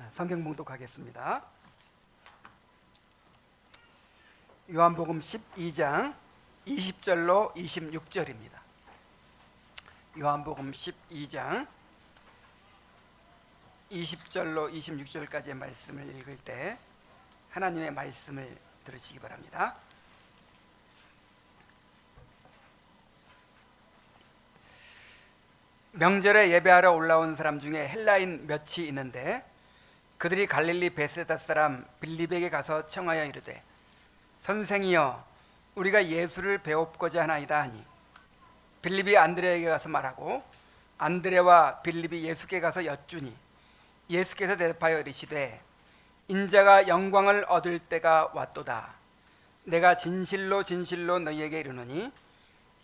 성경 봉독하겠습니다. 요한복음 12장 20절로 26절입니다. 요한복음 12장 20절로 26절까지의 말씀을 읽을 때 하나님의 말씀을 들으시기 바랍니다. 명절에 예배하러 올라온 사람 중에 헬라인 몇이 있는데 그들이 갈릴리 베세다 사람 빌립에게 가서 청하여 이르되 선생이여 우리가 예수를 배웁고자 하나이다 하니 빌립이 안드레에게 가서 말하고 안드레와 빌립이 예수께 가서 여쭈니 예수께서 대답하여 이르시되 인자가 영광을 얻을 때가 왔도다. 내가 진실로 진실로 너희에게 이르노니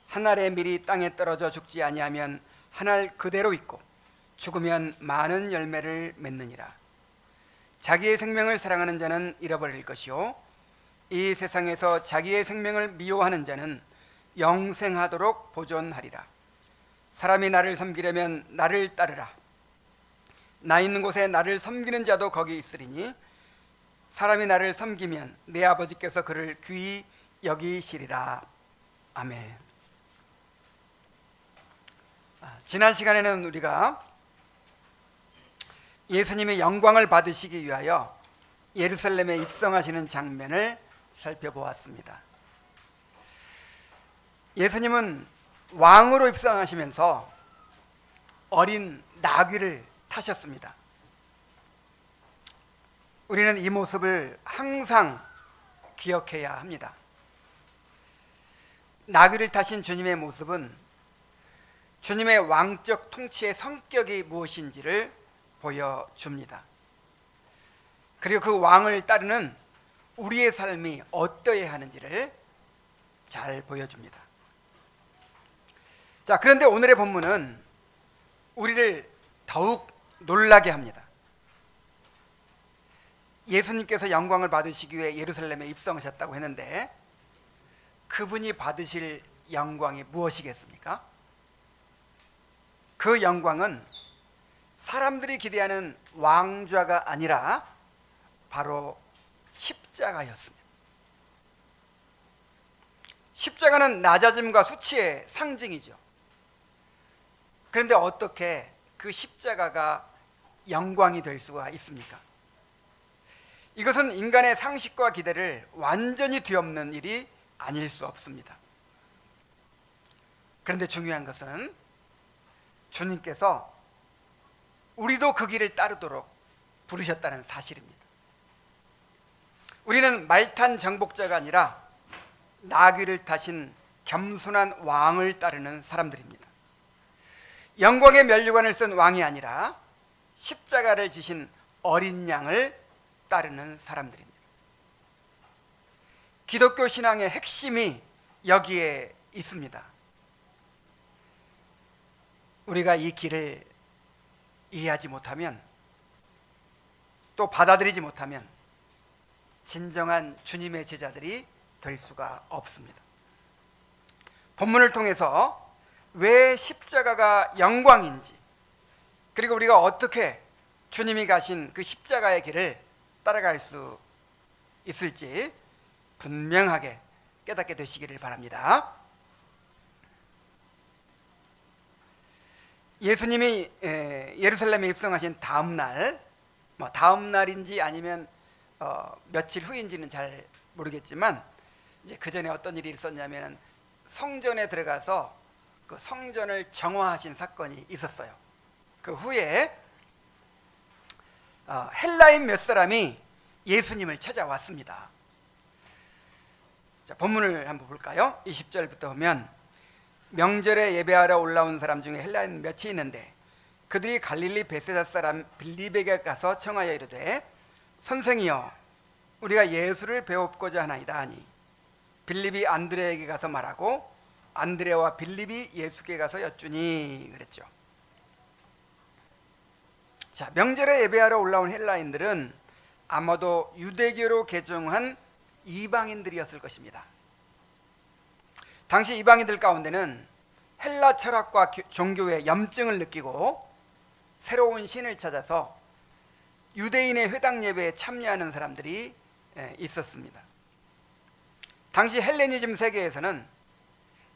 한 알의 밀이 땅에 떨어져 죽지 아니하면 한 알 그대로 있고 죽으면 많은 열매를 맺느니라. 자기의 생명을 사랑하는 자는 잃어버릴 것이요 이 세상에서 자기의 생명을 미워하는 자는 영생하도록 보존하리라. 사람이 나를 섬기려면 나를 따르라. 나 있는 곳에 나를 섬기는 자도 거기 있으리니 사람이 나를 섬기면 내 아버지께서 그를 귀히 여기시리라. 아멘. 지난 시간에는 우리가 예수님이 영광을 받으시기 위하여 예루살렘에 입성하시는 장면을 살펴보았습니다. 예수님은 왕으로 입성하시면서 어린 나귀를 타셨습니다. 우리는 이 모습을 항상 기억해야 합니다. 나귀를 타신 주님의 모습은 주님의 왕적 통치의 성격이 무엇인지를 보여줍니다. 그리고 그 왕을 따르는 우리의 삶이 어떠해야 하는지를 잘 보여줍니다. 자, 그런데 오늘의 본문은 우리를 더욱 놀라게 합니다. 예수님께서 영광을 받으시기 위해 예루살렘에 입성하셨다고 했는데 그분이 받으실 영광이 무엇이겠습니까? 그 영광은 사람들이 기대하는 왕좌가 아니라 바로 십자가였습니다. 십자가는 낮아짐과 수치의 상징이죠. 그런데 어떻게 그 십자가가 영광이 될 수가 있습니까? 이것은 인간의 상식과 기대를 완전히 뒤엎는 일이 아닐 수 없습니다. 그런데 중요한 것은 주님께서 우리도 그 길을 따르도록 부르셨다는 사실입니다. 우리는 말탄 정복자가 아니라 나귀를 타신 겸손한 왕을 따르는 사람들입니다. 영광의 면류관을 쓴 왕이 아니라 십자가를 지신 어린 양을 따르는 사람들입니다. 기독교 신앙의 핵심이 여기에 있습니다. 우리가 이 길을 이해하지 못하면, 또 받아들이지 못하면 진정한 주님의 제자들이 될 수가 없습니다. 본문을 통해서 왜 십자가가 영광인지, 그리고 우리가 어떻게 주님이 가신 그 십자가의 길을 따라갈 수 있을지 분명하게 깨닫게 되시기를 바랍니다. 예수님이 예루살렘에 입성하신 다음 날, 다음 날인지 아니면 며칠 후인지는 잘 모르겠지만 이제 그 전에 어떤 일이 있었냐면 성전에 들어가서 그 성전을 정화하신 사건이 있었어요. 그 후에 헬라인 몇 사람이 예수님을 찾아왔습니다. 자, 본문을 한번 볼까요? 20절부터 보면 명절에 예배하러 올라온 사람 중에 헬라인 몇이 있는데 그들이 갈릴리 베세다 사람 빌립에게 가서 청하여 이르되 선생이여 우리가 예수를 배웁고자 하나이다 하니 빌립이 안드레에게 가서 말하고 안드레와 빌립이 예수께 가서 여쭈니 그랬죠. 자, 명절에 예배하러 올라온 헬라인들은 아마도 유대교로 개종한 이방인들이었을 것입니다. 당시 이방인들 가운데는 헬라 철학과 종교의 염증을 느끼고 새로운 신을 찾아서 유대인의 회당 예배에 참여하는 사람들이 있었습니다. 당시 헬레니즘 세계에서는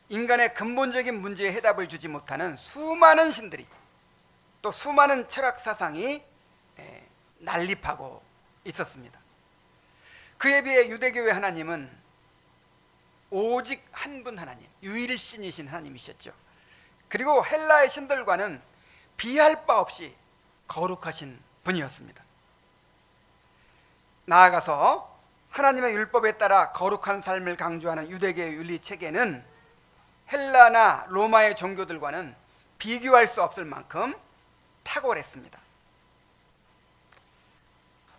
인간의 근본적인 문제에 해답을 주지 못하는 수많은 신들이, 또 수많은 철학 사상이 난립하고 있었습니다. 그에 비해 유대교의 하나님은 오직 한 분 하나님, 유일신이신 하나님이셨죠. 그리고 헬라의 신들과는 비할 바 없이 거룩하신 분이었습니다. 나아가서 하나님의 율법에 따라 거룩한 삶을 강조하는 유대교의 윤리 체계는 헬라나 로마의 종교들과는 비교할 수 없을 만큼 탁월했습니다.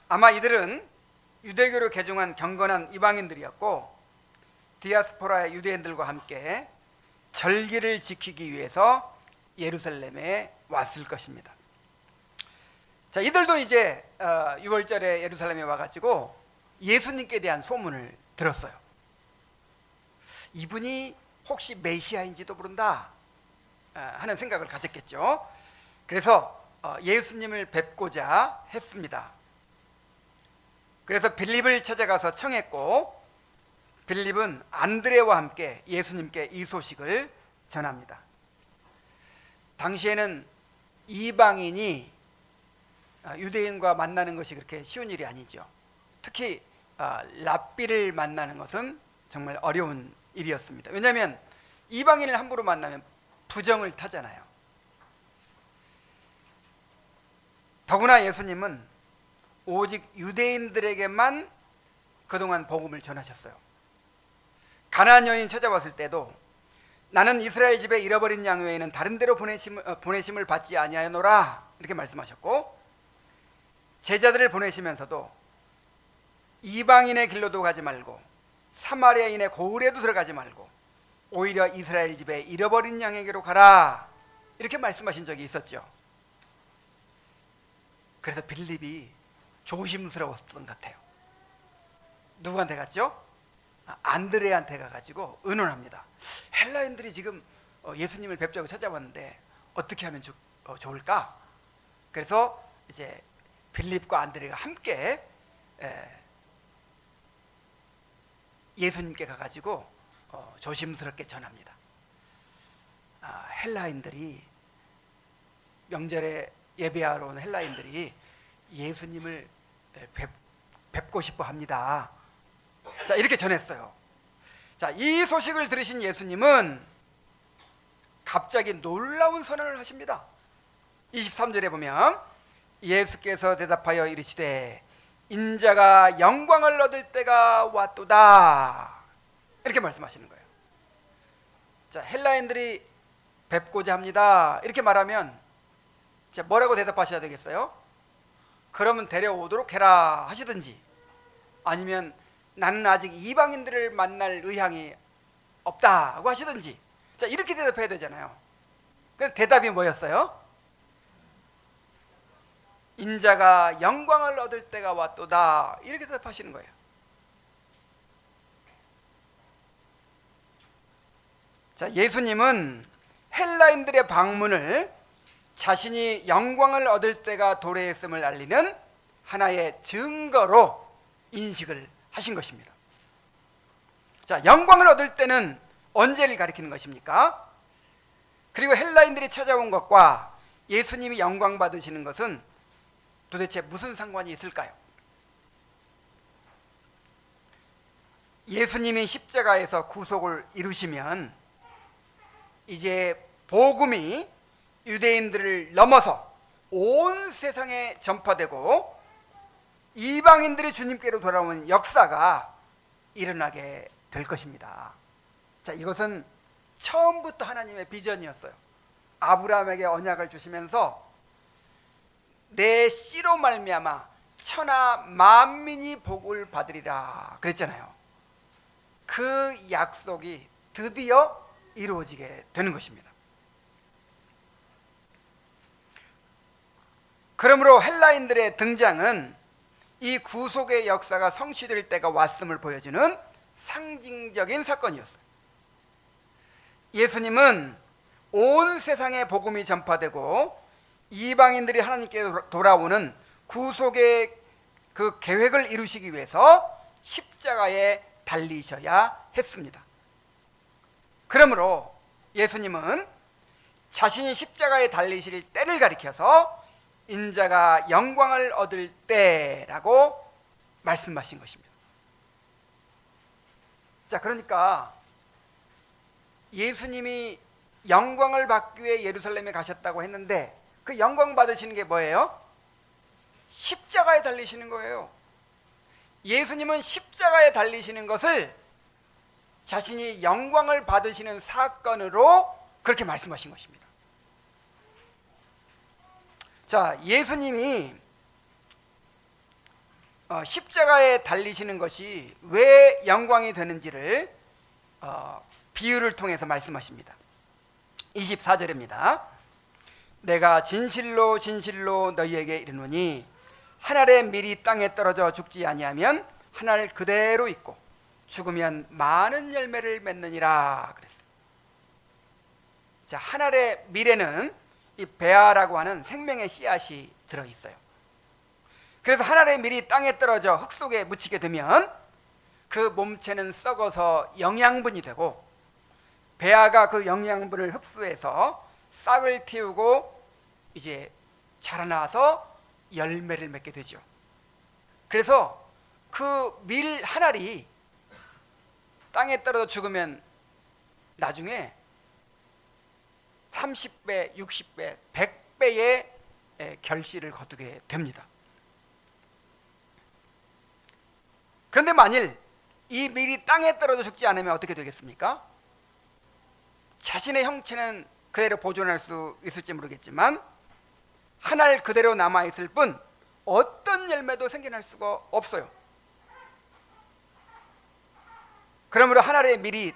아마 이들은 유대교를 개종한 경건한 이방인들이었고, 디아스포라의 유대인들과 함께 절기를 지키기 위해서 예루살렘에 왔을 것입니다. 자, 이들도 이제 6월절에 예루살렘에 와가지고 예수님께 대한 소문을 들었어요. 이분이 혹시 메시아인지도 모른다 하는 생각을 가졌겠죠. 그래서 예수님을 뵙고자 했습니다. 그래서 빌립을 찾아가서 청했고, 빌립은 안드레와 함께 예수님께 이 소식을 전합니다. 당시에는 이방인이 유대인과 만나는 것이 그렇게 쉬운 일이 아니죠. 특히 랍비를 만나는 것은 정말 어려운 일이었습니다. 왜냐하면 이방인을 함부로 만나면 부정을 타잖아요. 더구나 예수님은 오직 유대인들에게만 그동안 복음을 전하셨어요. 가나안 여인 찾아왔을 때도 나는 이스라엘 집에 잃어버린 양 외에는 다른 데로 보내심을 받지 아니하노라 이렇게 말씀하셨고, 제자들을 보내시면서도 이방인의 길로도 가지 말고 사마리아인의 고을에도 들어가지 말고 오히려 이스라엘 집에 잃어버린 양에게로 가라 이렇게 말씀하신 적이 있었죠. 그래서 빌립이 조심스러웠던 것 같아요. 누구한테 갔죠? 안드레한테 가가지고 의논합니다. 헬라인들이 지금 예수님을 뵙자고 찾아왔는데 어떻게 하면 좋을까? 그래서 이제 빌립과 안드레가 함께 예수님께 가가지고 조심스럽게 전합니다. 헬라인들이 명절에 예배하러 온 헬라인들이 예수님을 뵙고 싶어 합니다. 자, 이렇게 전했어요. 자, 이 소식을 들으신 예수님은 갑자기 놀라운 선언을 하십니다. 23절에 보면 예수께서 대답하여 이르시되 인자가 영광을 얻을 때가 왔도다 이렇게 말씀하시는 거예요. 자, 헬라인들이 뵙고자 합니다 이렇게 말하면 자, 뭐라고 대답하셔야 되겠어요? 그러면 데려오도록 해라 하시든지, 아니면 나는 아직 이방인들을 만날 의향이 없다고 하시든지, 자, 이렇게 대답해야 되잖아요. 그래서 대답이 뭐였어요? 인자가 영광을 얻을 때가 왔도다 이렇게 대답하시는 거예요. 자, 예수님은 헬라인들의 방문을 자신이 영광을 얻을 때가 도래했음을 알리는 하나의 증거로 인식을 하신 것입니다. 자, 영광을 얻을 때는 언제를 가리키는 것입니까? 그리고 헬라인들이 찾아온 것과 예수님이 영광 받으시는 것은 도대체 무슨 상관이 있을까요? 예수님이 십자가에서 구속을 이루시면 이제 복음이 유대인들을 넘어서 온 세상에 전파되고 이방인들이 주님께로 돌아오는 역사가 일어나게 될 것입니다. 자, 이것은 처음부터 하나님의 비전이었어요. 아브라함에게 언약을 주시면서 내 씨로 말미암아 천하 만민이 복을 받으리라 그랬잖아요. 그 약속이 드디어 이루어지게 되는 것입니다. 그러므로 헬라인들의 등장은 이 구속의 역사가 성취될 때가 왔음을 보여주는 상징적인 사건이었어요. 예수님은 온 세상에 복음이 전파되고 이방인들이 하나님께 돌아오는 구속의 그 계획을 이루시기 위해서 십자가에 달리셔야 했습니다. 그러므로 예수님은 자신이 십자가에 달리실 때를 가리켜서 인자가 영광을 얻을 때라고 말씀하신 것입니다. 자, 그러니까 예수님이 영광을 받기 위해 예루살렘에 가셨다고 했는데 그 영광 받으시는 게 뭐예요? 십자가에 달리시는 거예요. 예수님은 십자가에 달리시는 것을 자신이 영광을 받으시는 사건으로 그렇게 말씀하신 것입니다. 자, 예수님이 십자가에 달리시는 것이 왜 영광이 되는지를 비유를 통해서 말씀하십니다. 24절입니다. 내가 진실로 진실로 너희에게 이르노니 한 알의 밀이 땅에 떨어져 죽지 아니하면 한 알 그대로 있고 죽으면 많은 열매를 맺느니라 그랬어요. 자, 한 알의 밀에는 이 베아라고 하는 생명의 씨앗이 들어있어요. 그래서 한 알의 밀이 땅에 떨어져 흙 속에 묻히게 되면 그 몸체는 썩어서 영양분이 되고 베아가 그 영양분을 흡수해서 싹을 틔우고 이제 자라나서 열매를 맺게 되죠. 그래서 그 밀 한 알이 땅에 떨어져 죽으면 나중에 30배, 60배, 100배의 결실을 거두게 됩니다. 그런데 만일 이 밀이 땅에 떨어져 죽지 않으면 어떻게 되겠습니까? 자신의 형체는 그대로 보존할 수 있을지 모르겠지만 한 알 그대로 남아있을 뿐 어떤 열매도 생겨날 수가 없어요. 그러므로 한 알의 밀이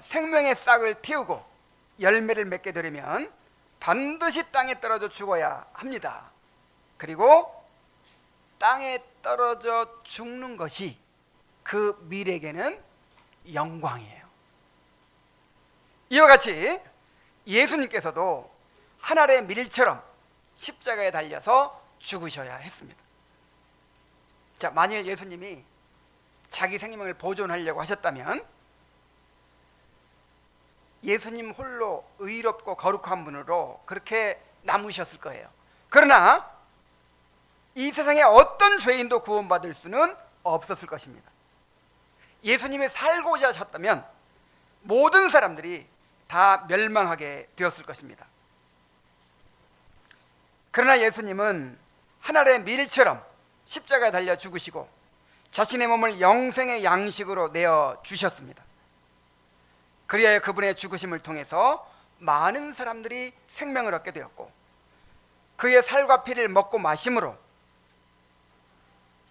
생명의 싹을 틔우고 열매를 맺게 되려면 반드시 땅에 떨어져 죽어야 합니다. 그리고 땅에 떨어져 죽는 것이 그 밀에게는 영광이에요. 이와 같이 예수님께서도 한 알의 밀처럼 십자가에 달려서 죽으셔야 했습니다. 자, 만일 예수님이 자기 생명을 보존하려고 하셨다면 예수님 홀로 의롭고 거룩한 분으로 그렇게 남으셨을 거예요. 그러나 이 세상에 어떤 죄인도 구원받을 수는 없었을 것입니다. 예수님이 살고자 하셨다면 모든 사람들이 다 멸망하게 되었을 것입니다. 그러나 예수님은 한 알의 밀처럼 십자가에 달려 죽으시고 자신의 몸을 영생의 양식으로 내어 주셨습니다. 그리하여 그분의 죽으심을 통해서 많은 사람들이 생명을 얻게 되었고 그의 살과 피를 먹고 마심으로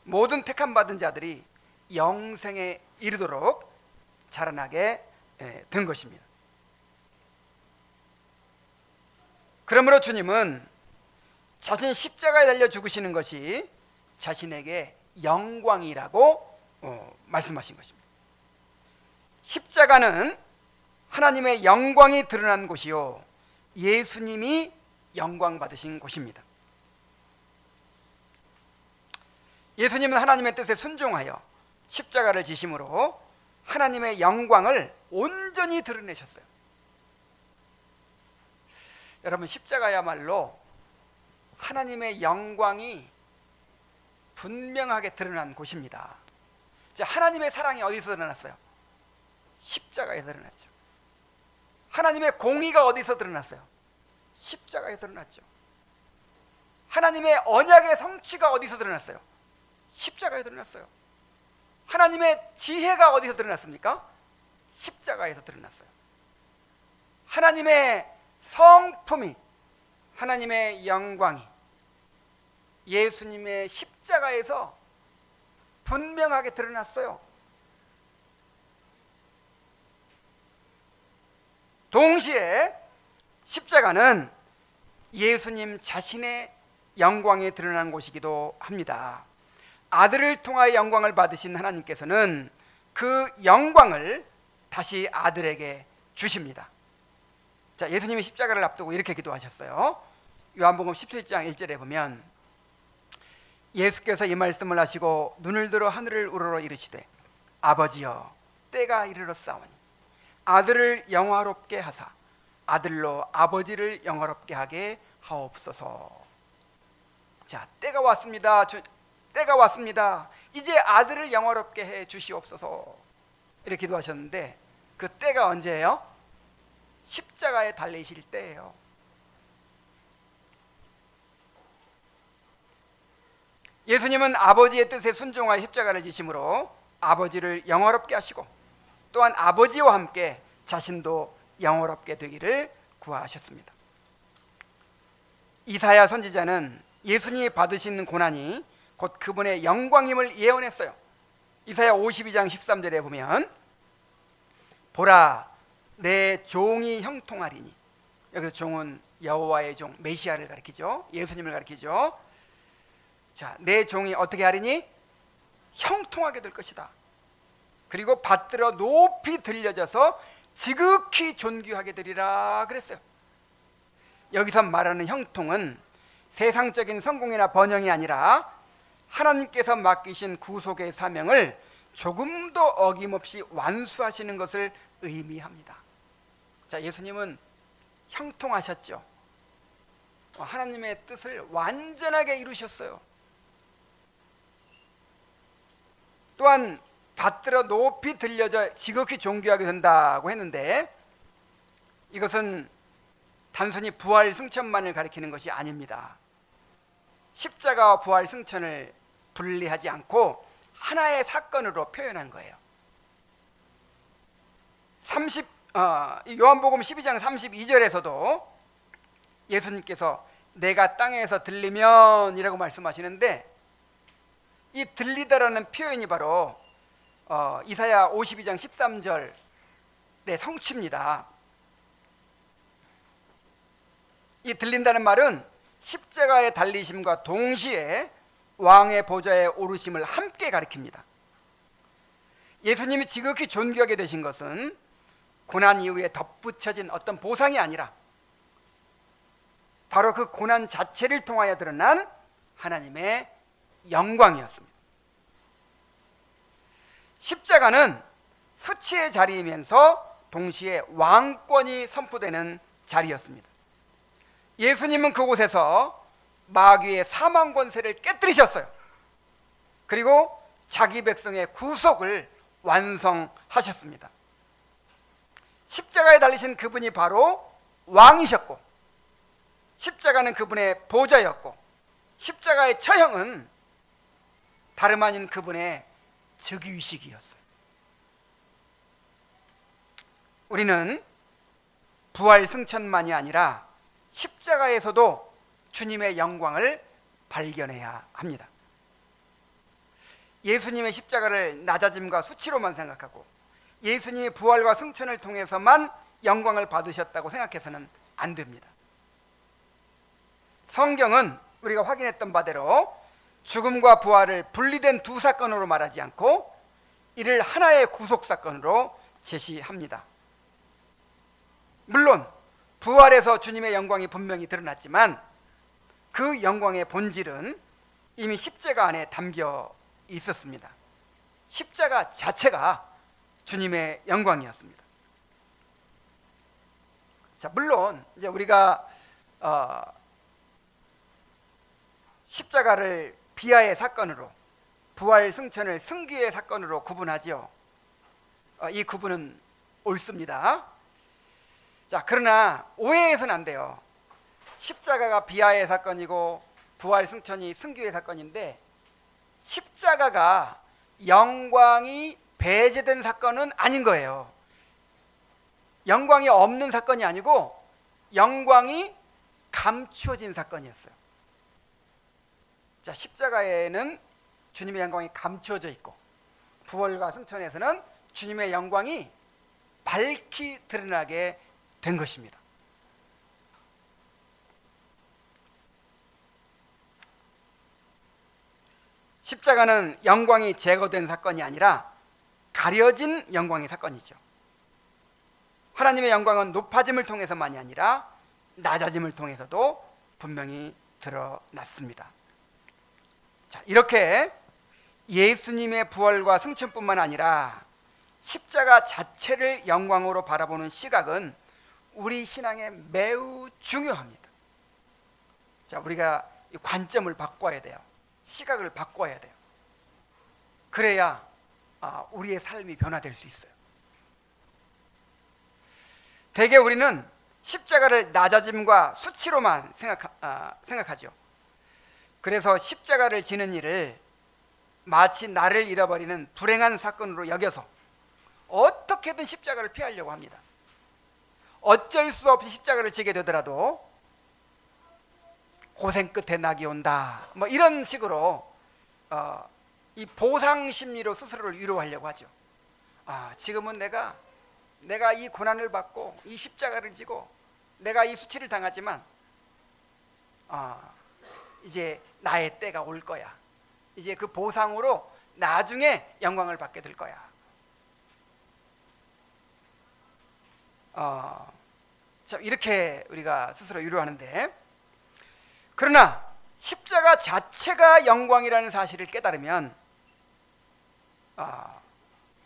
모든 택함 받은 자들이 영생에 이르도록 자라나게 된 것입니다. 그러므로 주님은 자신 십자가에 달려 죽으시는 것이 자신에게 영광이라고 말씀하신 것입니다. 십자가는 하나님의 영광이 드러난 곳이요 예수님이 영광 받으신 곳입니다. 예수님은 하나님의 뜻에 순종하여 십자가를 지심으로 하나님의 영광을 온전히 드러내셨어요. 여러분, 십자가야말로 하나님의 영광이 분명하게 드러난 곳입니다. 자, 하나님의 사랑이 어디서 드러났어요? 십자가에서 드러났죠. 하나님의 공의가 어디서 드러났어요? 십자가에서 드러났죠. 하나님의 언약의 성취가 어디서 드러났어요? 십자가에 드러났어요. 하나님의 지혜가 어디서 드러났습니까? 십자가에서 드러났어요. 하나님의 성품이, 하나님의 영광이 예수님의 십자가에서 분명하게 드러났어요. 동시에 십자가는 예수님 자신의 영광이 드러난 곳이기도 합니다. 아들을 통하여 영광을 받으신 하나님께서는 그 영광을 다시 아들에게 주십니다. 자, 예수님이 십자가를 앞두고 이렇게 기도하셨어요. 요한복음 17장 1절에 보면 예수께서 이 말씀을 하시고 눈을 들어 하늘을 우러러 이르시되 아버지여 때가 이르렀사오니 아들을 영화롭게 하사 아들로 아버지를 영화롭게 하게 하옵소서. 자, 때가 왔습니다. 때가 왔습니다. 이제 아들을 영화롭게 해 주시옵소서. 이렇게 기도하셨는데 그 때가 언제예요? 십자가에 달리실 때예요. 예수님은 아버지의 뜻에 순종하여 십자가를 지심으로 아버지를 영화롭게 하시고 또한 아버지와 함께 자신도 영화롭게 되기를 구하셨습니다. 이사야 선지자는 예수님이 받으신 고난이 곧 그분의 영광임을 예언했어요. 이사야 52장 13절에 보면 보라 내 종이 형통하리니, 여기서 종은 여호와의 종 메시아를 가리키죠. 예수님을 가리키죠. 자, 내 종이 어떻게 하리니? 형통하게 될 것이다. 그리고 받들어 높이 들려져서 지극히 존귀하게 되리라 그랬어요. 여기서 말하는 형통은 세상적인 성공이나 번영이 아니라 하나님께서 맡기신 구속의 사명을 조금도 어김없이 완수하시는 것을 의미합니다. 자, 예수님은 형통하셨죠. 하나님의 뜻을 완전하게 이루셨어요. 또한 받들어 높이 들려져 지극히 존귀하게 된다고 했는데 이것은 단순히 부활 승천만을 가리키는 것이 아닙니다. 십자가와 부활 승천을 분리하지 않고 하나의 사건으로 표현한 거예요. 요한복음 12장 32절에서도 예수님께서 내가 땅에서 들리면 이라고 말씀하시는데 이 들리다라는 표현이 바로 이사야 52장 13절의 성취입니다. 이 들린다는 말은 십자가에 달리심과 동시에 왕의 보좌에 오르심을 함께 가리킵니다. 예수님이 지극히 존귀하게 되신 것은 고난 이후에 덧붙여진 어떤 보상이 아니라 바로 그 고난 자체를 통하여 드러난 하나님의 영광이었습니다. 십자가는 수치의 자리이면서 동시에 왕권이 선포되는 자리였습니다. 예수님은 그곳에서 마귀의 사망 권세를 깨뜨리셨어요. 그리고 자기 백성의 구속을 완성하셨습니다. 십자가에 달리신 그분이 바로 왕이셨고 십자가는 그분의 보좌였고 십자가의 처형은 다름 아닌 그분의 즉위식이었어요. 우리는 부활 승천만이 아니라 십자가에서도 주님의 영광을 발견해야 합니다. 예수님의 십자가를 낮아짐과 수치로만 생각하고 예수님의 부활과 승천을 통해서만 영광을 받으셨다고 생각해서는 안 됩니다. 성경은 우리가 확인했던 바대로 죽음과 부활을 분리된 두 사건으로 말하지 않고 이를 하나의 구속 사건으로 제시합니다. 물론 부활에서 주님의 영광이 분명히 드러났지만 그 영광의 본질은 이미 십자가 안에 담겨 있었습니다. 십자가 자체가 주님의 영광이었습니다. 자, 물론 이제 우리가 십자가를 비하의 사건으로 부활 승천을 승기의 사건으로 구분하죠. 이 구분은 옳습니다. 자, 그러나 오해해서는 안 돼요. 십자가가 비하의 사건이고 부활 승천이 승기의 사건인데 십자가가 영광이 배제된 사건은 아닌 거예요. 영광이 없는 사건이 아니고 영광이 감추어진 사건이었어요. 자, 십자가에는 주님의 영광이 감추어져 있고 부활과 승천에서는 주님의 영광이 밝히 드러나게 된 것입니다. 십자가는 영광이 제거된 사건이 아니라 가려진 영광의 사건이죠. 하나님의 영광은 높아짐을 통해서만이 아니라 낮아짐을 통해서도 분명히 드러났습니다. 자, 이렇게 예수님의 부활과 승천뿐만 아니라 십자가 자체를 영광으로 바라보는 시각은 우리 신앙에 매우 중요합니다. 자, 우리가 이 관점을 바꿔야 돼요. 시각을 바꿔야 돼요. 그래야 우리의 삶이 변화될 수 있어요. 대개 우리는 십자가를 낮아짐과 수치로만 생각하죠. 그래서 십자가를 지는 일을 마치 나를 잃어버리는 불행한 사건으로 여겨서 어떻게든 십자가를 피하려고 합니다. 어쩔 수 없이 십자가를 지게 되더라도 고생 끝에 낙이 온다, 뭐 이런 식으로 이 보상 심리로 스스로를 위로하려고 하죠. 지금은 내가 이 고난을 받고 이 십자가를 지고 내가 이 수치를 당하지만 이제 나의 때가 올 거야. 이제 그 보상으로 나중에 영광을 받게 될 거야. 자, 이렇게 우리가 스스로 위로하는데, 그러나 십자가 자체가 영광이라는 사실을 깨달으면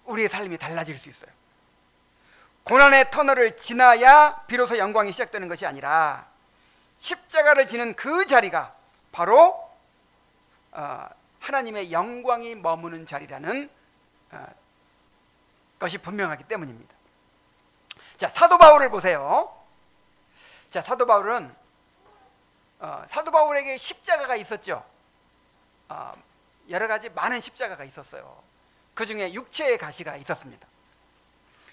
우리의 삶이 달라질 수 있어요. 고난의 터널을 지나야 비로소 영광이 시작되는 것이 아니라 십자가를 지는 그 자리가 바로 하나님의 영광이 머무는 자리라는 것이 분명하기 때문입니다. 자, 사도 바울을 보세요. 자, 사도 바울은 사도 바울에게 십자가가 있었죠. 여러 가지 많은 십자가가 있었어요. 그 중에 육체의 가시가 있었습니다.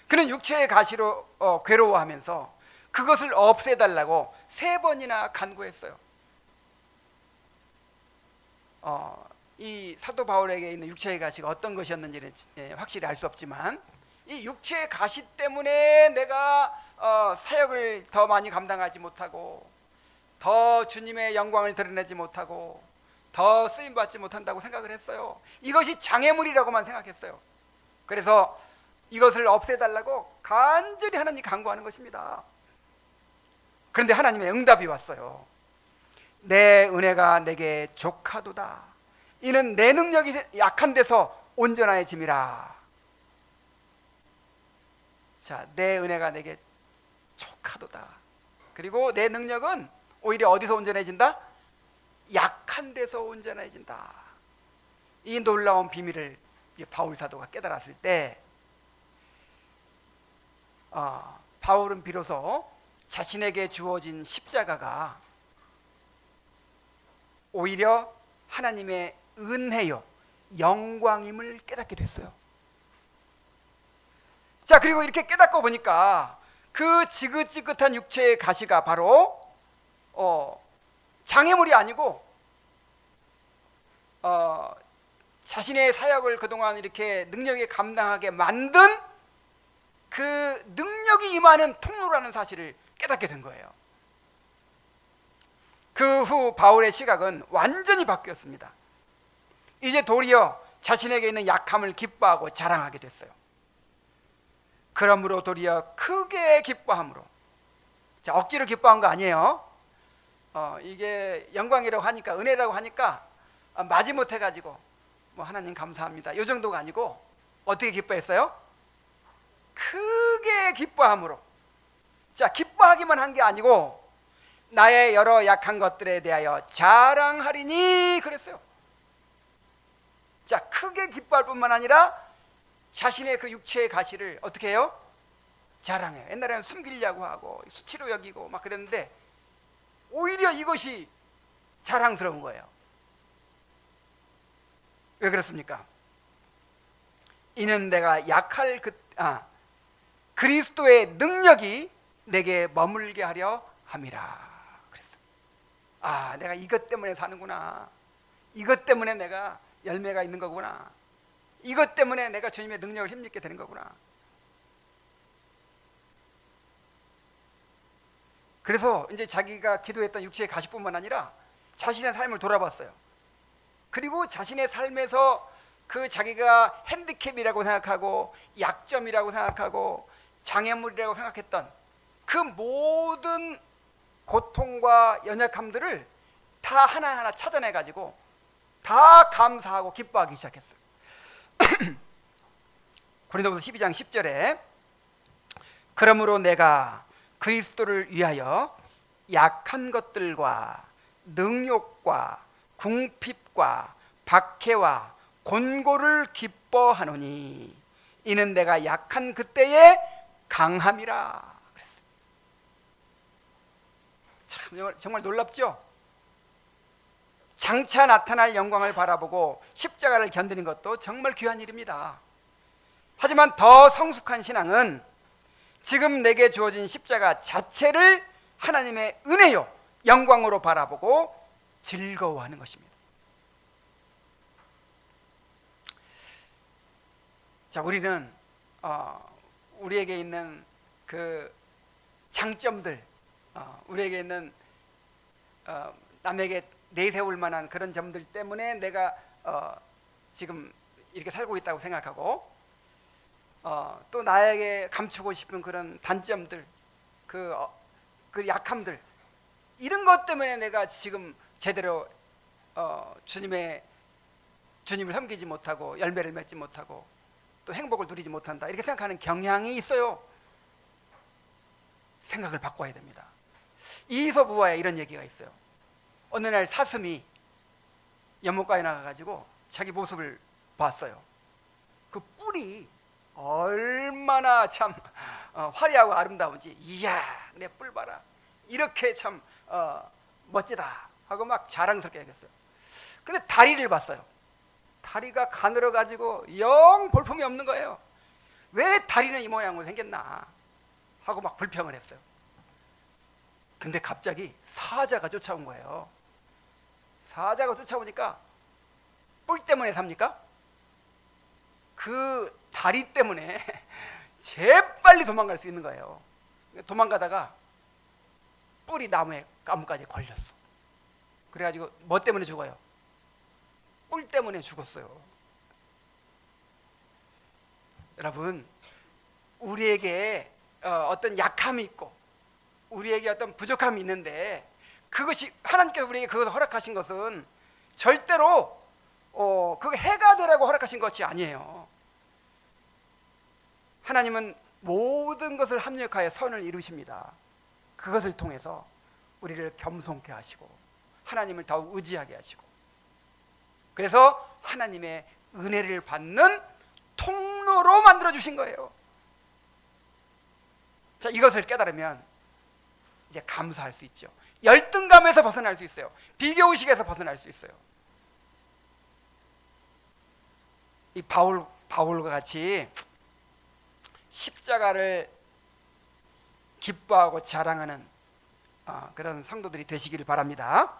그는 육체의 가시로 괴로워하면서 그것을 없애달라고 3번이나 간구했어요. 이 사도 바울에게 있는 육체의 가시가 어떤 것이었는지는 확실히 알 수 없지만, 이 육체의 가시 때문에 내가 사역을 더 많이 감당하지 못하고 더 주님의 영광을 드러내지 못하고 더 쓰임받지 못한다고 생각을 했어요. 이것이 장애물이라고만 생각했어요. 그래서 이것을 없애달라고 간절히 하나님 간구하는 것입니다. 그런데 하나님의 응답이 왔어요. 내 은혜가 내게 족하도다. 이는 내 능력이 약한 데서 온전해짐이라. 자, 내 은혜가 내게 족하도다. 그리고 내 능력은 오히려 어디서 온전해진다? 약한 데서 온전해진다. 이 놀라운 비밀을 바울 사도가 깨달았을 때 바울은 비로소 자신에게 주어진 십자가가 오히려 하나님의 은혜요, 영광임을 깨닫게 됐어요. 자, 그리고 이렇게 깨닫고 보니까 그 지긋지긋한 육체의 가시가 바로 장애물이 아니고 자신의 사역을 그동안 이렇게 능력에 감당하게 만든 그 능력이 임하는 통로라는 사실을 깨닫게 된 거예요. 그 후 바울의 시각은 완전히 바뀌었습니다. 이제 도리어 자신에게 있는 약함을 기뻐하고 자랑하게 됐어요. 그러므로 도리어 크게 기뻐함으로. 자, 억지로 기뻐한 거 아니에요. 이게 영광이라고 하니까, 은혜라고 하니까 마지못해 가지고 뭐 하나님 감사합니다, 이 정도가 아니고 어떻게 기뻐했어요? 크게 기뻐함으로. 자, 기뻐하기만 한 게 아니고 나의 여러 약한 것들에 대하여 자랑하리니 그랬어요. 자, 크게 기뻐할 뿐만 아니라 자신의 그 육체의 가시를 어떻게 해요? 자랑해요. 옛날에는 숨기려고 하고 수치로 여기고 막 그랬는데 오히려 이것이 자랑스러운 거예요. 왜 그렇습니까? 이는 내가 약할 그리스도의 능력이 내게 머물게 하려 함이라. 그랬어요. 내가 이것 때문에 사는구나. 이것 때문에 내가 열매가 있는 거구나. 이것 때문에 내가 주님의 능력을 힘입게 되는 거구나. 그래서 이제 자기가 기도했던 육체의 가시뿐만 아니라 자신의 삶을 돌아봤어요. 그리고 자신의 삶에서 그 자기가 핸디캡이라고 생각하고 약점이라고 생각하고 장애물이라고 생각했던 그 모든 고통과 연약함들을 다 하나하나 찾아내 가지고 다 감사하고 기뻐하기 시작했어요. 고린도후서 12장 10절에 그러므로 내가 그리스도를 위하여 약한 것들과 능욕과 궁핍과 박해와 곤고를 기뻐하노니 이는 내가 약한 그때에 강함이라 그랬어요. 참 정말 놀랍죠? 장차 나타날 영광을 바라보고 십자가를 견디는 것도 정말 귀한 일입니다. 하지만 더 성숙한 신앙은 지금 내게 주어진 십자가 자체를 하나님의 은혜요 영광으로 바라보고 즐거워하는 것입니다. 자, 우리는 우리에게 있는 그 장점들, 우리에게 있는 남에게 내세울 만한 그런 점들 때문에 내가 지금 이렇게 살고 있다고 생각하고, 또 나에게 감추고 싶은 그런 단점들, 그 약함들, 이런 것 때문에 내가 지금 제대로 주님을 섬기지 못하고 열매를 맺지 못하고 또 행복을 누리지 못한다, 이렇게 생각하는 경향이 있어요. 생각을 바꿔야 됩니다. 이소부화에 이런 얘기가 있어요. 어느 날 사슴이 연못가에 나가가지고 자기 모습을 봤어요. 그 뿔이 얼마나 참 화려하고 아름다운지, 이야 내 뿔 봐라, 이렇게 참 멋지다 하고 막 자랑스럽게 얘기했어요. 근데 다리를 봤어요. 다리가 가늘어 가지고 영 볼품이 없는 거예요. 왜 다리는 이 모양으로 생겼나 하고 막 불평을 했어요. 근데 갑자기 사자가 쫓아온 거예요. 사자가 쫓아오니까 뿔 때문에 삽니까? 그 다리 때문에 재빨리 도망갈 수 있는 거예요. 도망가다가 뿔이 나무까지 걸렸어. 그래가지고 뭐 때문에 죽어요? 뿔 때문에 죽었어요. 여러분, 우리에게 어떤 약함이 있고 우리에게 어떤 부족함이 있는데, 그것이 하나님께서 우리에게 그것을 허락하신 것은 절대로 그게 해가 되라고 허락하신 것이 아니에요. 하나님은 모든 것을 합력하여 선을 이루십니다. 그것을 통해서 우리를 겸손케 하시고 하나님을 더욱 의지하게 하시고, 그래서 하나님의 은혜를 받는 통로로 만들어 주신 거예요. 자, 이것을 깨달으면 이제 감사할 수 있죠. 열등감에서 벗어날 수 있어요. 비교의식에서 벗어날 수 있어요. 이 바울과 같이 십자가를 기뻐하고 자랑하는 그런 성도들이 되시기를 바랍니다.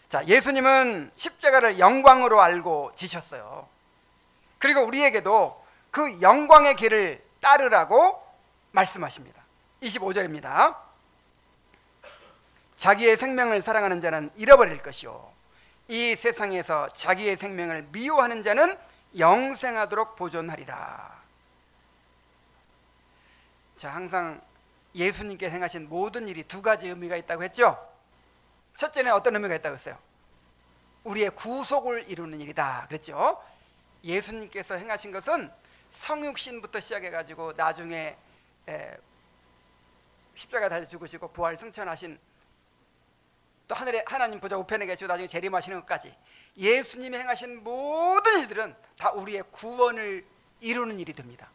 자, 예수님은 십자가를 영광으로 알고 지셨어요. 그리고 우리에게도 그 영광의 길을 따르라고 말씀하십니다. 25절입니다. 자기의 생명을 사랑하는 자는 잃어버릴 것이요, 이 세상에서 자기의 생명을 미워하는 자는 영생하도록 보존하리라. 자, 항상 예수님께서 행하신 모든 일이 두 가지 의미가 있다고 했죠. 첫째는 어떤 의미가 있다고 했어요? 우리의 구속을 이루는 일이다 그랬죠. 예수님께서 행하신 것은 성육신부터 시작해가지고 나중에 십자가에 달려 죽으시고 부활 승천하신, 또 하늘에 하나님 보좌 우편에 계시고 나중에 재림하시는 것까지 예수님이 행하신 모든 일들은 다 우리의 구원을 이루는 일이 됩니다.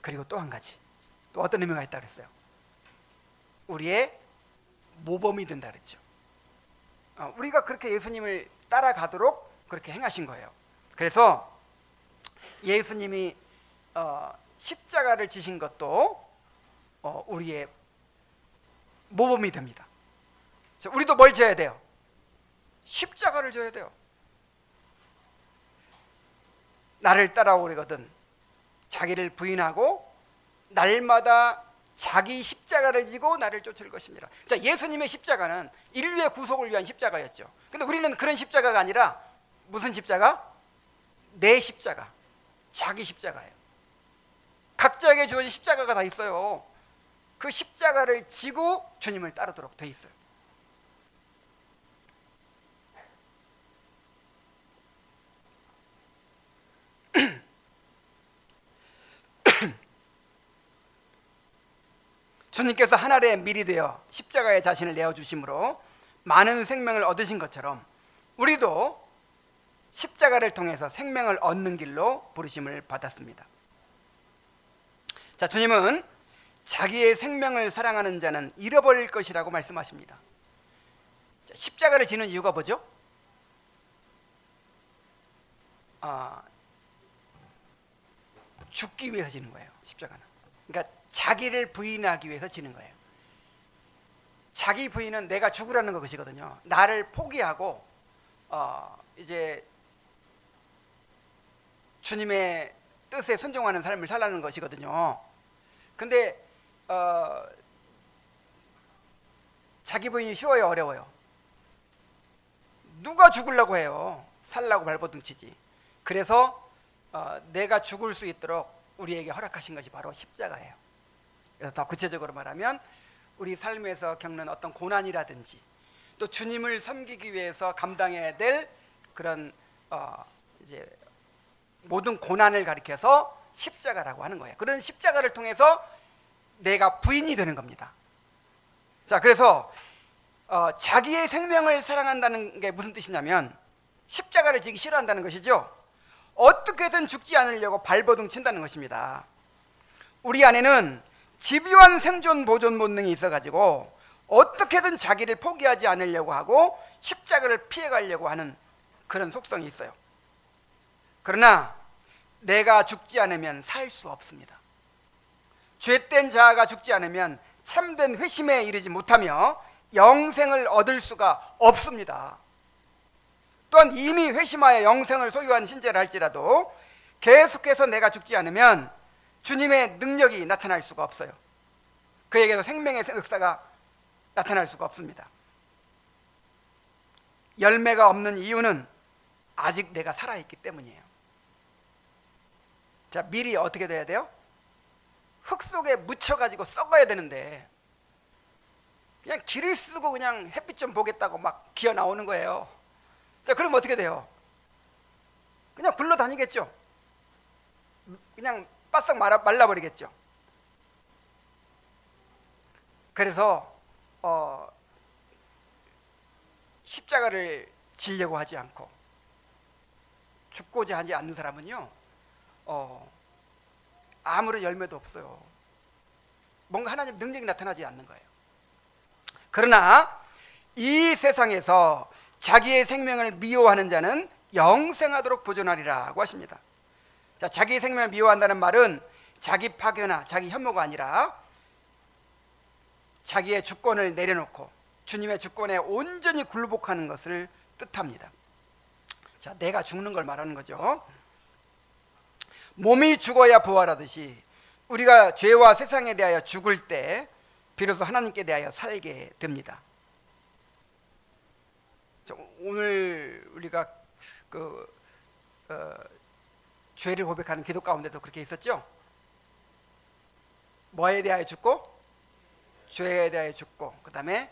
그리고 또 한 가지, 또 어떤 의미가 있다고 그랬어요? 우리의 모범이 된다 그랬죠. 우리가 그렇게 예수님을 따라가도록 그렇게 행하신 거예요. 그래서 예수님이 십자가를 지신 것도 우리의 모범이 됩니다. 우리도 뭘 져야 돼요? 십자가를 져야 돼요. 나를 따라오려거든 자기를 부인하고 날마다 자기 십자가를 지고 나를 쫓을 것이니라. 자, 예수님의 십자가는 인류의 구속을 위한 십자가였죠. 근데 우리는 그런 십자가가 아니라 무슨 십자가? 내 십자가, 자기 십자가예요. 각자에게 주어진 십자가가 다 있어요. 그 십자가를 지고 주님을 따르도록 돼 있어요. 주님께서 한 알의 밀이 되어 십자가에 자신을 내어주심으로 많은 생명을 얻으신 것처럼 우리도 십자가를 통해서 생명을 얻는 길로 부르심을 받았습니다. 자, 주님은 자기의 생명을 사랑하는 자는 잃어버릴 것이라고 말씀하십니다. 자, 십자가를 지는 이유가 뭐죠? 죽기 위해서 지는 거예요. 십자가는. 그러니까 자기를 부인하기 위해서 지는 거예요. 자기 부인은 내가 죽으라는 것이거든요. 나를 포기하고 이제 주님의 뜻에 순종하는 삶을 살라는 것이거든요. 근데 자기 부인이 쉬워요, 어려워요? 누가 죽으려고 해요? 살라고 발버둥치지. 그래서 내가 죽을 수 있도록 우리에게 허락하신 것이 바로 십자가예요. 그래서 더 구체적으로 말하면 우리 삶에서 겪는 어떤 고난이라든지 또 주님을 섬기기 위해서 감당해야 될 그런 이제 모든 고난을 가리켜서 십자가라고 하는 거예요. 그런 십자가를 통해서 내가 부인이 되는 겁니다. 자, 그래서 자기의 생명을 사랑한다는 게 무슨 뜻이냐면 십자가를 지기 싫어한다는 것이죠. 어떻게든 죽지 않으려고 발버둥 친다는 것입니다. 우리 안에는 집요한 생존 보존 본능이 있어가지고 어떻게든 자기를 포기하지 않으려고 하고 십자가를 피해가려고 하는 그런 속성이 있어요. 그러나 내가 죽지 않으면 살 수 없습니다. 죄된 자아가 죽지 않으면 참된 회심에 이르지 못하며 영생을 얻을 수가 없습니다. 또한 이미 회심하여 영생을 소유한 신자라 할지라도 계속해서 내가 죽지 않으면 주님의 능력이 나타날 수가 없어요. 그에게서 생명의 역사가 나타날 수가 없습니다. 열매가 없는 이유는 아직 내가 살아있기 때문이에요. 자, 밀이 어떻게 돼야 돼요? 흙 속에 묻혀가지고 썩어야 되는데 그냥 기를 쓰고 그냥 햇빛 좀 보겠다고 막 기어 나오는 거예요. 자, 그럼 어떻게 돼요? 그냥 굴러다니겠죠. 그냥 바싹 말라버리겠죠. 그래서 십자가를 지려고 하지 않고 죽고자 하지 않는 사람은요 아무런 열매도 없어요. 뭔가 하나님 능력이 나타나지 않는 거예요. 그러나 이 세상에서 자기의 생명을 미워하는 자는 영생하도록 보존하리라고 하십니다. 자, 자기의 생명을 미워한다는 말은 자기 파괴나 자기 혐오가 아니라 자기의 주권을 내려놓고 주님의 주권에 온전히 굴복하는 것을 뜻합니다. 자, 내가 죽는 걸 말하는 거죠. 몸이 죽어야 부활하듯이 우리가 죄와 세상에 대하여 죽을 때 비로소 하나님께 대하여 살게 됩니다. 오늘 우리가 죄를 고백하는 기도 가운데도 그렇게 있었죠. 뭐에 대하여 죽고? 죄에 대하여 죽고, 그 다음에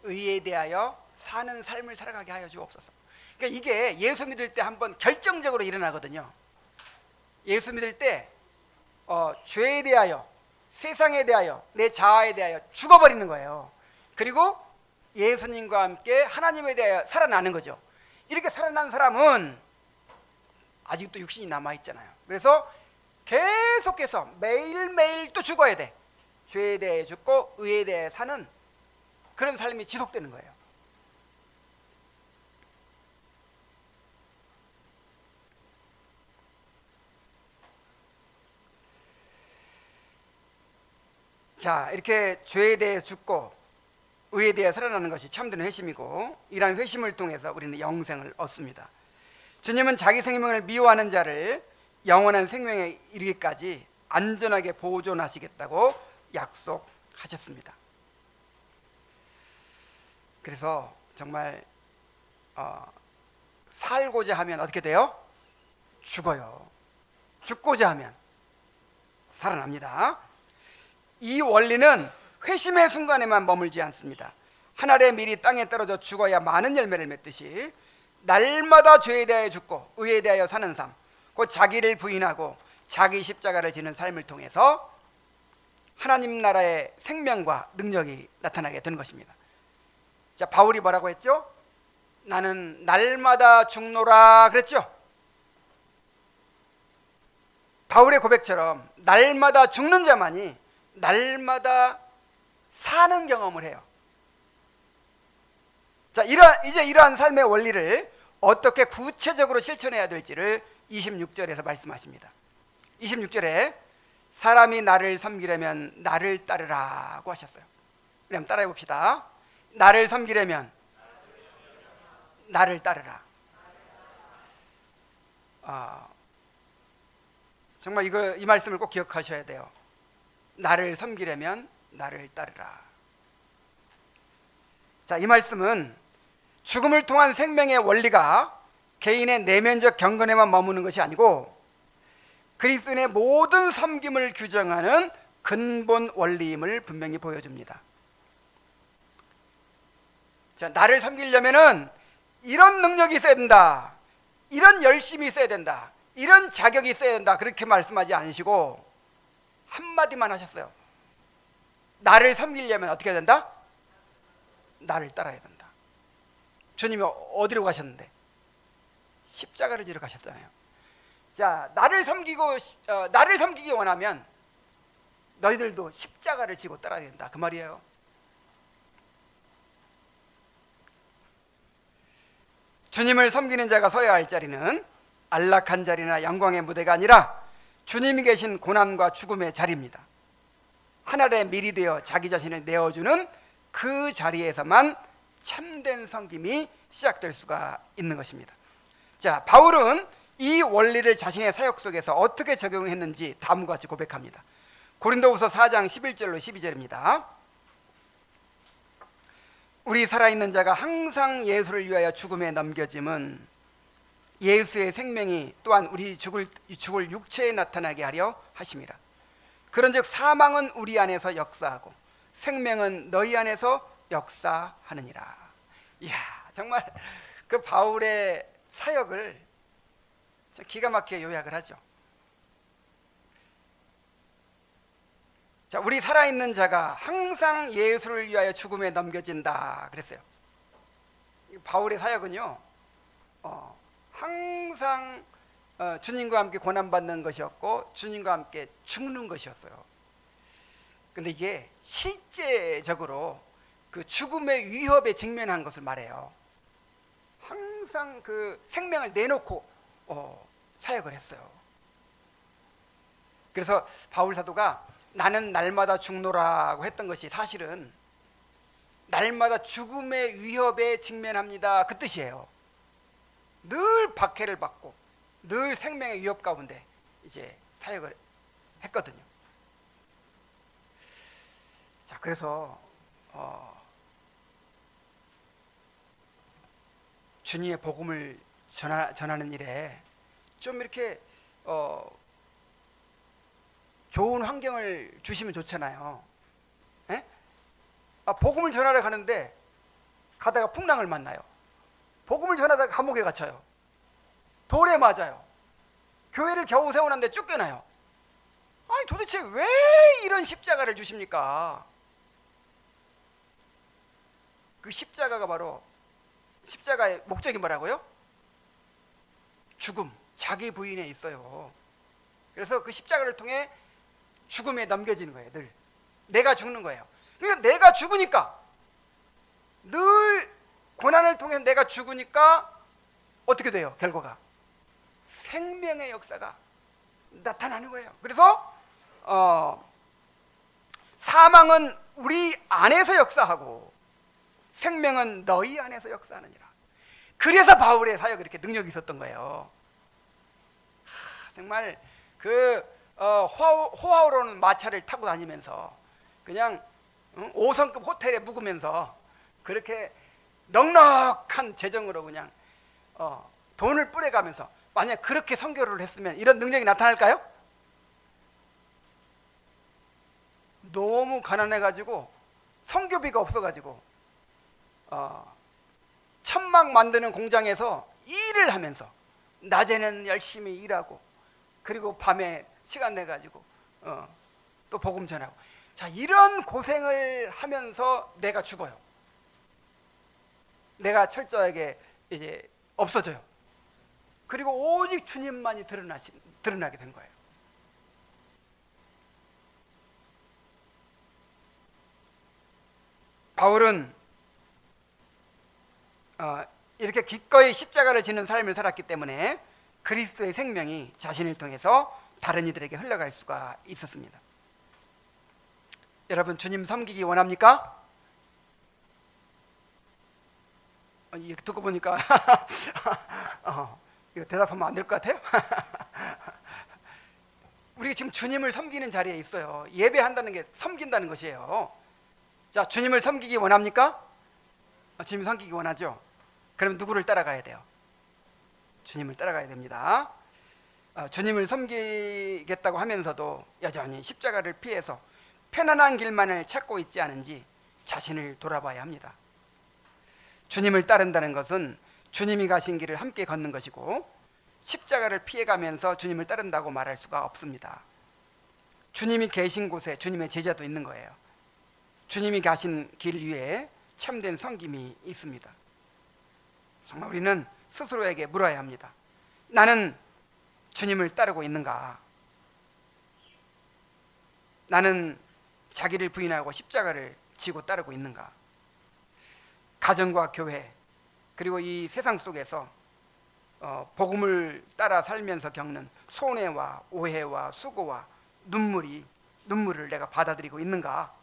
의에 대하여 사는 삶을 살아가게 하여 주옵소서. 그러니까 이게 예수 믿을 때 한번 결정적으로 일어나거든요. 예수 믿을 때 죄에 대하여, 세상에 대하여, 내 자아에 대하여 죽어버리는 거예요. 그리고 예수님과 함께 하나님에 대하여 살아나는 거죠. 이렇게 살아난 사람은 아직도 육신이 남아있잖아요. 그래서 계속해서 매일매일 또 죽어야 돼. 죄에 대해 죽고 의에 대해 사는 그런 삶이 지속되는 거예요. 자, 이렇게 죄에 대해 죽고 의에 대해 살아나는 것이 참된 회심이고, 이러한 회심을 통해서 우리는 영생을 얻습니다. 주님은 자기 생명을 미워하는 자를 영원한 생명에 이르기까지 안전하게 보존하시겠다고 약속하셨습니다. 그래서 정말 살고자 하면 어떻게 돼요? 죽어요. 죽고자 하면 살아납니다. 이 원리는 회심의 순간에만 머물지 않습니다. 한 알의 밀이 땅에 떨어져 죽어야 많은 열매를 맺듯이 날마다 죄에 대하여 죽고 의에 대하여 사는 삶, 곧 자기를 부인하고 자기 십자가를 지는 삶을 통해서 하나님 나라의 생명과 능력이 나타나게 되는 것입니다. 자, 바울이 뭐라고 했죠? 나는 날마다 죽노라 그랬죠? 바울의 고백처럼 날마다 죽는 자만이 날마다 사는 경험을 해요. 자, 이제 이러한 삶의 원리를 어떻게 구체적으로 실천해야 될지를 26절에서 말씀하십니다. 26절에 사람이 나를 섬기려면 나를 따르라고 하셨어요. 우리 한번 따라해 봅시다. 나를 섬기려면 나를 따르라. 정말 이 말씀을 꼭 기억하셔야 돼요. 나를 섬기려면 나를 따르라. 자, 이 말씀은 죽음을 통한 생명의 원리가 개인의 내면적 경건에만 머무는 것이 아니고 그리스도인의 모든 섬김을 규정하는 근본 원리임을 분명히 보여줍니다. 자, 나를 섬기려면은 이런 능력이 있어야 된다, 이런 열심이 있어야 된다, 이런 자격이 있어야 된다, 그렇게 말씀하지 않으시고 한마디만 하셨어요. 나를 섬기려면 어떻게 해야 된다? 나를 따라야 된다. 주님이 어디로 가셨는데? 십자가를 지러 가셨잖아요. 자, 나를 섬기기 원하면 너희들도 십자가를 지고 따라야 된다, 그 말이에요. 주님을 섬기는 자가 서야 할 자리는 안락한 자리나 영광의 무대가 아니라 주님이 계신 고난과 죽음의 자리입니다. 하늘의 밀이 되어 자기 자신을 내어주는 그 자리에서만 참된 섬김이 시작될 수가 있는 것입니다. 자, 바울은 이 원리를 자신의 사역 속에서 어떻게 적용했는지 다음과 같이 고백합니다. 고린도후서 4장 11절로 12절입니다. 우리 살아있는 자가 항상 예수를 위하여 죽음에 넘겨짐은 예수의 생명이 또한 우리 죽을 육체에 나타나게 하려 하심이라. 그런즉 사망은 우리 안에서 역사하고 생명은 너희 안에서 역사하느니라. 이야, 정말 그 바울의 사역을 기가 막히게 요약을 하죠. 자, 우리 살아있는 자가 항상 예수를 위하여 죽음에 넘겨진다 그랬어요. 바울의 사역은요, 항상 주님과 함께 고난받는 것이었고 주님과 함께 죽는 것이었어요. 근데 이게 실제적으로 그 죽음의 위협에 직면한 것을 말해요. 항상 그 생명을 내놓고 사역을 했어요. 그래서 바울 사도가 나는 날마다 죽노라고 했던 것이 사실은 날마다 죽음의 위협에 직면합니다, 그 뜻이에요. 늘 박해를 받고 늘 생명의 위협 가운데 이제 사역을 했거든요. 자, 그래서 주님의 복음을 전하는 일에 좀 이렇게 좋은 환경을 주시면 좋잖아요. 에? 복음을 전하러 가는데 가다가 풍랑을 만나요. 복음을 전하다가 감옥에 갇혀요. 돌에 맞아요. 교회를 겨우 세워놨는데 쫓겨나요. 아니, 도대체 왜 이런 십자가를 주십니까? 그 십자가가 바로, 십자가의 목적이 뭐라고요? 죽음, 자기 부인에 있어요. 그래서 그 십자가를 통해 죽음에 넘겨지는 거예요. 늘 내가 죽는 거예요. 그러니까 내가 죽으니까, 늘 고난을 통해 내가 죽으니까 어떻게 돼요? 결과가 생명의 역사가 나타나는 거예요. 그래서 사망은 우리 안에서 역사하고 생명은 너희 안에서 역사하느니라. 그래서 바울의 사역이 이렇게 능력이 있었던 거예요. 정말 그 호화로운 마차를 타고 다니면서 그냥 5성급 호텔에 묵으면서 그렇게 넉넉한 재정으로 그냥 돈을 뿌려가면서 만약 그렇게 선교를 했으면 이런 능력이 나타날까요? 너무 가난해가지고 선교비가 없어가지고 천막 만드는 공장에서 일을 하면서 낮에는 열심히 일하고 그리고 밤에 시간 내가지고 또 복음 전하고, 자, 이런 고생을 하면서 내가 죽어요. 내가 철저하게 이제 없어져요. 그리고 오직 주님만이 드러나게 된 거예요. 바울은 이렇게 기꺼이 십자가를 지는 삶을 살았기 때문에 그리스도의 생명이 자신을 통해서 다른 이들에게 흘러갈 수가 있었습니다. 여러분, 주님 섬기기 원합니까? 이거 듣고 보니까 이거 대답하면 안 될 것 같아요. 우리가 지금 주님을 섬기는 자리에 있어요. 예배한다는 게 섬긴다는 것이에요. 자, 주님을 섬기기 원합니까? 주님 섬기기 원하죠? 그럼 누구를 따라가야 돼요? 주님을 따라가야 됩니다. 주님을 섬기겠다고 하면서도 여전히 십자가를 피해서 편안한 길만을 찾고 있지 않은지 자신을 돌아봐야 합니다. 주님을 따른다는 것은 주님이 가신 길을 함께 걷는 것이고, 십자가를 피해가면서 주님을 따른다고 말할 수가 없습니다. 주님이 계신 곳에 주님의 제자도 있는 거예요. 주님이 가신 길 위에 참된 섬김이 있습니다. 정말 우리는 스스로에게 물어야 합니다. 나는 주님을 따르고 있는가? 나는 자기를 부인하고 십자가를 지고 따르고 있는가? 가정과 교회, 그리고 이 세상 속에서 복음을 따라 살면서 겪는 손해와 오해와 수고와 눈물을 내가 받아들이고 있는가?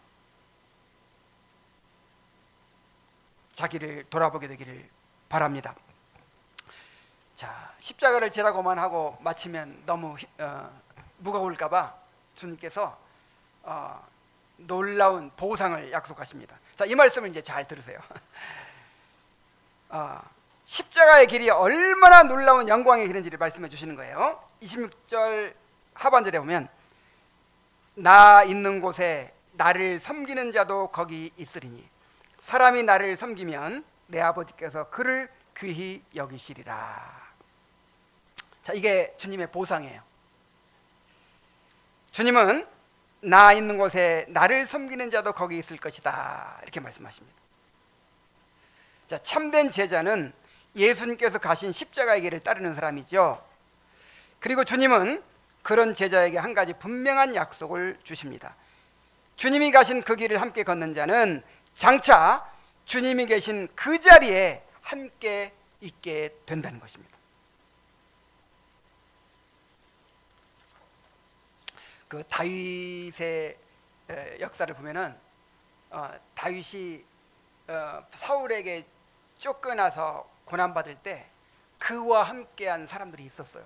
자기를 돌아보게 되기를 바랍니다. 자, 십자가를 지라고만 하고 마치면 너무 무거울까봐 주님께서 놀라운 보상을 약속하십니다. 자, 이 말씀을 이제 잘 들으세요. 십자가의 길이 얼마나 놀라운 영광의 길인지를 말씀해 주시는 거예요. 26절 하반절에 보면 나 있는 곳에 나를 섬기는 자도 거기 있으리니 사람이 나를 섬기면 내 아버지께서 그를 귀히 여기시리라. 자, 이게 주님의 보상이에요. 주님은 나 있는 곳에 나를 섬기는 자도 거기 있을 것이다, 이렇게 말씀하십니다. 자, 참된 제자는 예수님께서 가신 십자가의 길을 따르는 사람이죠. 그리고 주님은 그런 제자에게 한 가지 분명한 약속을 주십니다. 주님이 가신 그 길을 함께 걷는 자는 장차 주님이 계신 그 자리에 함께 있게 된다는 것입니다. 그 다윗의 역사를 보면은 다윗이 사울에게 쫓겨나서 고난받을 때 그와 함께한 사람들이 있었어요.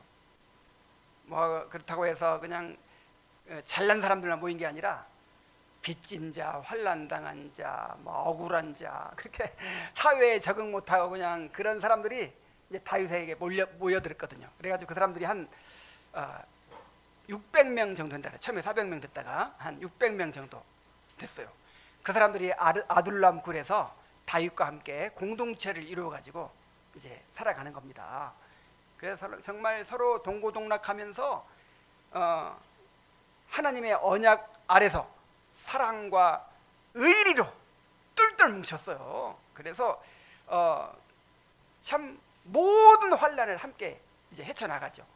뭐 그렇다고 해서 그냥 잘난 사람들만 모인 게 아니라 빚진 자, 환난당한 자, 뭐 억울한 자, 그렇게 사회에 적응 못하고 그냥 그런 사람들이 이제 다윗에게 모여들었거든요. 그래가지고 그 사람들이 한 600명 정도 된다. 처음에 400명 됐다가 한 600명 정도 됐어요. 그 사람들이 아둘람 굴에서 다윗과 함께 공동체를 이루어가지고 이제 살아가는 겁니다. 그래서 정말 서로 동고동락하면서 하나님의 언약 아래서 사랑과 의리로 똘똘 뭉쳤어요. 그래서 참 모든 환난을 함께 이제 헤쳐나가죠.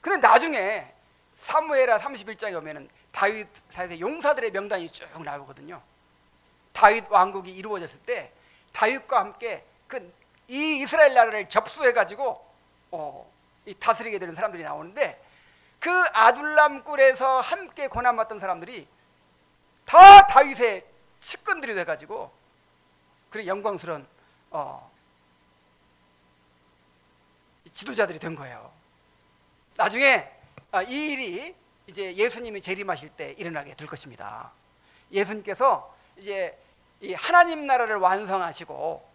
그런데 나중에 사무엘하 31장에 보면은 다윗 사이에 용사들의 명단이 쭉 나오거든요. 다윗 왕국이 이루어졌을 때 다윗과 함께 이 이스라엘 나라를 접수해가지고 이 다스리게 되는 사람들이 나오는데, 그 아둘람 굴에서 함께 고난받던 사람들이 다 다윗의 측근들이 돼가지고 그리고 영광스러운 지도자들이 된 거예요. 나중에 이 일이 이제 예수님이 재림하실 때 일어나게 될 것입니다. 예수님께서 이제 이 하나님 나라를 완성하시고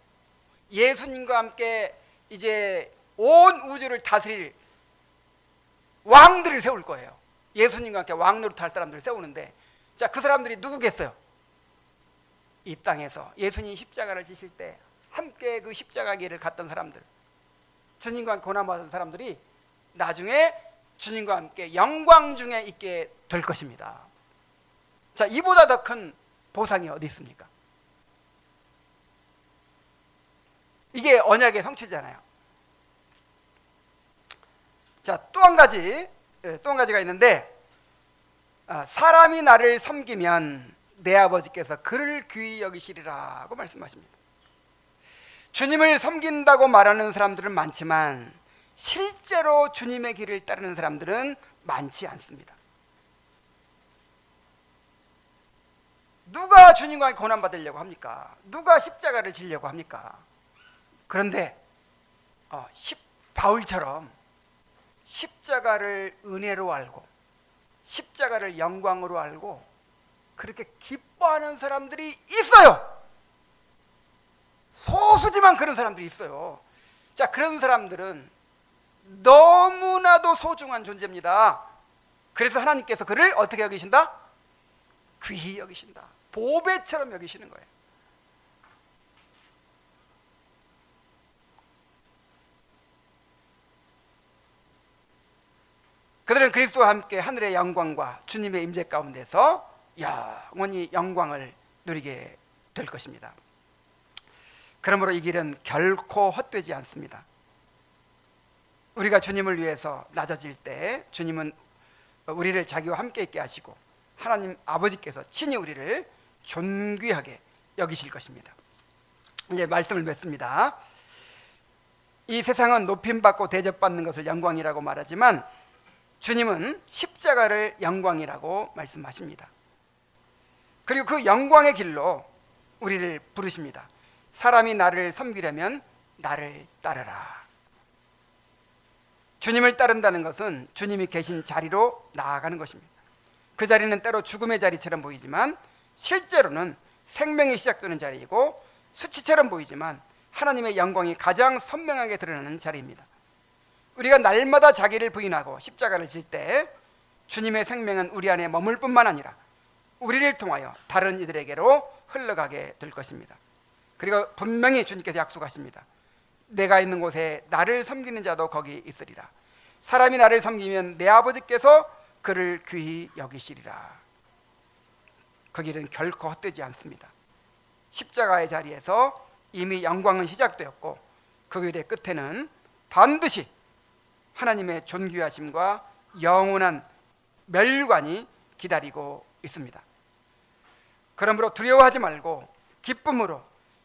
예수님과 함께 이제 온 우주를 다스릴 왕들을 세울 거예요. 예수님과 함께 왕 노릇할 사람들을 세우는데, 자, 그 사람들이 누구겠어요? 이 땅에서 예수님 십자가를 지실 때 함께 그 십자가 길을 갔던 사람들, 주님과 함께 고난받은 사람들이 나중에 주님과 함께 영광 중에 있게 될 것입니다. 자, 이보다 더 큰 보상이 어디 있습니까? 이게 언약의 성취잖아요. 자, 또 한 가지가 있는데, 사람이 나를 섬기면 내 아버지께서 그를 귀히 여기시리라고 말씀하십니다. 주님을 섬긴다고 말하는 사람들은 많지만 실제로 주님의 길을 따르는 사람들은 많지 않습니다. 누가 주님과 고난받으려고 합니까? 누가 십자가를 지려고 합니까? 그런데 바울처럼 십자가를 은혜로 알고 십자가를 영광으로 알고 그렇게 기뻐하는 사람들이 있어요. 소수지만 그런 사람들이 있어요. 자, 그런 사람들은 너무나도 소중한 존재입니다. 그래서 하나님께서 그를 어떻게 여기신다? 귀히 여기신다. 보배처럼 여기시는 거예요. 그들은 그리스도와 함께 하늘의 영광과 주님의 임재 가운데서 영원히 영광을 누리게 될 것입니다. 그러므로 이 길은 결코 헛되지 않습니다. 우리가 주님을 위해서 낮아질 때 주님은 우리를 자기와 함께 있게 하시고 하나님 아버지께서 친히 우리를 존귀하게 여기실 것입니다. 이제 말씀을 맺습니다. 이 세상은 높임받고 대접받는 것을 영광이라고 말하지만 주님은 십자가를 영광이라고 말씀하십니다. 그리고 그 영광의 길로 우리를 부르십니다. 사람이 나를 섬기려면 나를 따르라. 주님을 따른다는 것은 주님이 계신 자리로 나아가는 것입니다. 그 자리는 때로 죽음의 자리처럼 보이지만 실제로는 생명이 시작되는 자리이고 수치처럼 보이지만 하나님의 영광이 가장 선명하게 드러나는 자리입니다. 우리가 날마다 자기를 부인하고 십자가를 질 때 주님의 생명은 우리 안에 머물 뿐만 아니라 우리를 통하여 다른 이들에게로 흘러가게 될 것입니다. 그리고 분명히 주님께서 약속하십니다. 내가 있는 곳에 나를 섬기는 자도 거기 있으리라. 사람이 나를 섬기면 내 아버지께서 그를 귀히 여기시리라. 그 길은 결코 헛되지 않습니다. 십자가의 자리에서 이미 영광은 시작되었고 그 길의 끝에는 반드시 하나님의 존귀하심과 영원한 멸관이 기다리고 있습니다. 그러므로 두려워하지 말고 기쁨으로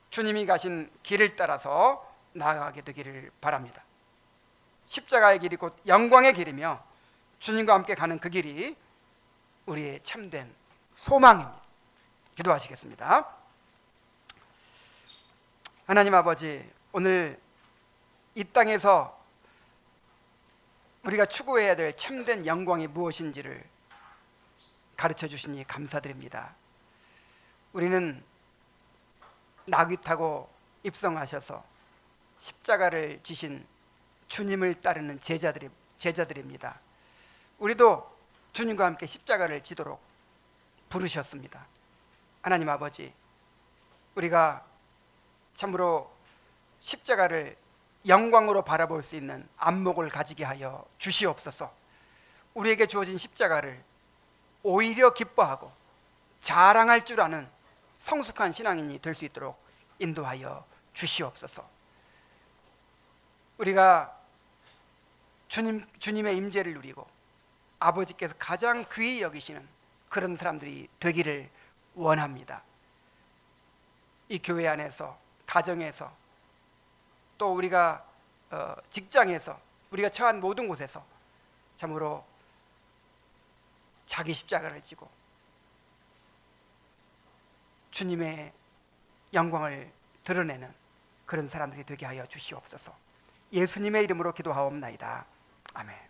주님이 가신 길을 따라서 나아가게 되기를 바랍니다. 십자가의 길이 곧 영광의 길이며 주님과 함께 가는 그 길이 우리의 참된 소망입니다. 기도하시겠습니다. 하나님 아버지, 오늘 이 땅에서 우리가 추구해야 될 참된 영광이 무엇인지를 가르쳐 주시니 감사드립니다. 우리는 나귀 타고 입성하셔서 십자가를 지신 주님을 따르는 제자들입니다. 우리도 주님과 함께 십자가를 지도록 부르셨습니다. 하나님 아버지, 우리가 참으로 십자가를 영광으로 바라볼 수 있는 안목을 가지게 하여 주시옵소서. 우리에게 주어진 십자가를 오히려 기뻐하고 자랑할 줄 아는 성숙한 신앙인이 될 수 있도록 인도하여 주시옵소서. 우리가 주님의 임재를 누리고 아버지께서 가장 귀히 여기시는 그런 사람들이 되기를 원합니다. 이 교회 안에서, 가정에서, 또 우리가 직장에서, 우리가 처한 모든 곳에서 참으로 자기 십자가를 지고 주님의 영광을 드러내는 그런 사람들이 되게 하여 주시옵소서. 예수님의 이름으로 기도하옵나이다. 아멘.